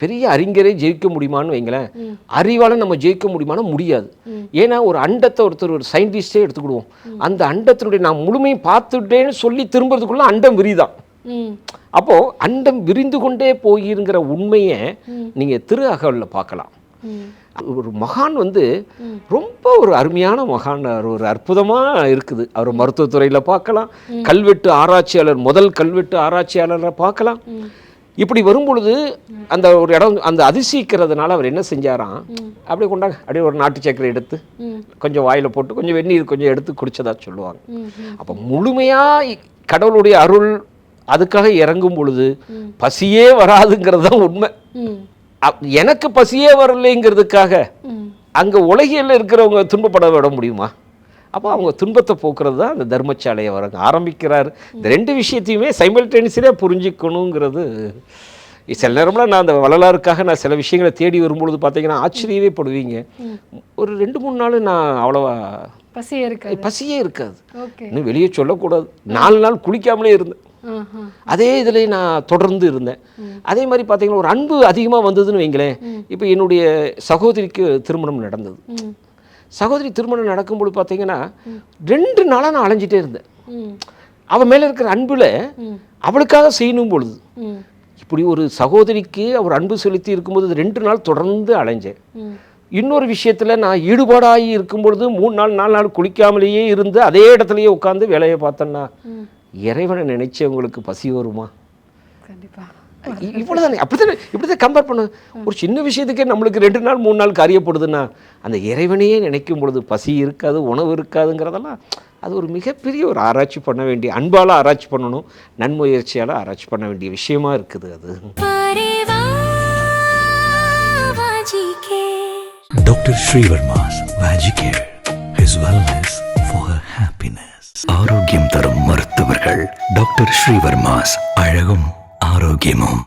பெரிய அறிஞரை ஜெயிக்க முடியுமான்னு வைங்களேன், அறிவால் நம்ம ஜெயிக்க முடியுமானா முடியாது. ஏன்னா ஒரு அண்டத்தை ஒரு சயின்டிஸ்டே எடுத்துக்கிடுவோம், அந்த அண்டத்தினுடைய நான் முழுமையும் பார்த்துட்டேன்னு சொல்லி திரும்புறதுக்குள்ள அண்டம் விரிதான். அப்போது அண்டம் விரிந்து கொண்டே போயிருங்கிற உண்மையை நீங்கள் திரு அகவலில் பார்க்கலாம். ஒரு மகான் ரொம்ப ஒரு அருமையான மகான், ஒரு அற்புதமாக இருக்குது. அவர் மருத்துவத்துறையில் பார்க்கலாம், கல்வெட்டு ஆராய்ச்சியாளர், முதல் கல்வெட்டு ஆராய்ச்சியாளரை பார்க்கலாம். இப்படி வரும்பொழுது அந்த ஒரு இடம் அந்த அதிசயிக்கிறதுனால அவர் என்ன செஞ்சாராம், அப்படியே கொண்டாங்க, அப்படியே ஒரு நாட்டு சக்கரை எடுத்து கொஞ்சம் வாயில் போட்டு கொஞ்சம் வெந்நீர் கொஞ்சம் எடுத்து குடிச்சதா சொல்லுவாங்க. அப்போ முழுமையாக கடவுளுடைய அருள் அதுக்காக இறங்கும் பொழுது பசியே வராதுங்கிறது தான் உண்மை. எனக்கு பசியே வரலைங்கிறதுக்காக அங்கே உலகில் இருக்கிறவங்க துன்பப்பட விட முடியுமா? அப்போ அவங்க துன்பத்தை போக்குறது தான் அந்த தர்மசாலையை வர ஆரம்பிக்கிறார். இந்த ரெண்டு விஷயத்தையுமே சைமல்டேனியஸாக புரிஞ்சிக்கணுங்கிறது. சில நேரம்லாம் நான் அந்த வரலாறுக்காக நான் சில விஷயங்களை தேடி வரும்பொழுது பார்த்தீங்கன்னா ஆச்சரியவே படுவீங்க. ஒரு 2-3 நாள் நான் அவ்வளோவா பசியே இருக்காது. இன்னும் வெளியே சொல்லக்கூடாது. 4 நாள் குளிக்காமலே இருந்தேன். அதே இதில் நான் தொடர்ந்து இருந்தேன். அதே மாதிரி பார்த்தீங்கன்னா ஒரு அன்பு அதிகமாக வந்ததுன்னு வைங்களேன். இப்போ என்னுடைய சகோதரிக்கு திருமணம் நடந்தது. சகோதரி திருமணம் நடக்கும்போது பார்த்தீங்கன்னா 2 நாளாக நான் அலைஞ்சிட்டே இருந்தேன். அவள் மேலே இருக்கிற அன்பில் அவளுக்காக செய்யணும் பொழுது இப்படி ஒரு சகோதரிக்கு அவர் அன்பு செலுத்தி இருக்கும்போது 2 நாள் தொடர்ந்து அலைஞ்சேன். இன்னொரு விஷயத்தில் நான் ஈடுபாடாகி இருக்கும்பொழுது 3 நாள் 4 நாள் குளிக்காமலேயே இருந்து அதே இடத்துலையே உட்காந்து வேலையை பார்த்தேன்னா இறைவனை நினைச்சவங்களுக்கு பசி வருமா? இவ்வளோதானே. இப்படிதான் கம்பேர் பண்ண. ஒரு சின்ன விஷயத்துக்கே நம்மளுக்கு 2 நாள் 3 நாள் காரியப்படுதுன்னா அந்த இறைவனையே நினைக்கும் பொழுது பசி இருக்காது, உணவு இருக்காதுங்கிறதெல்லாம் அது ஒரு மிகப்பெரிய ஒரு ஆராய்ச்சி பண்ண வேண்டிய, அன்பால் ஆராய்ச்சி பண்ணணும், நன்முயற்சியால் ஆராய்ச்சி பண்ண வேண்டிய விஷயமா இருக்குது அது. Dr. Srivarma's Magicare, his wellness for her happiness. ஆரோக்கியம் தரும் மருத்துவர்கள் டாக்டர் ஸ்ரீவர்மாஸ். அழகும் ஆரோக்கியமும்.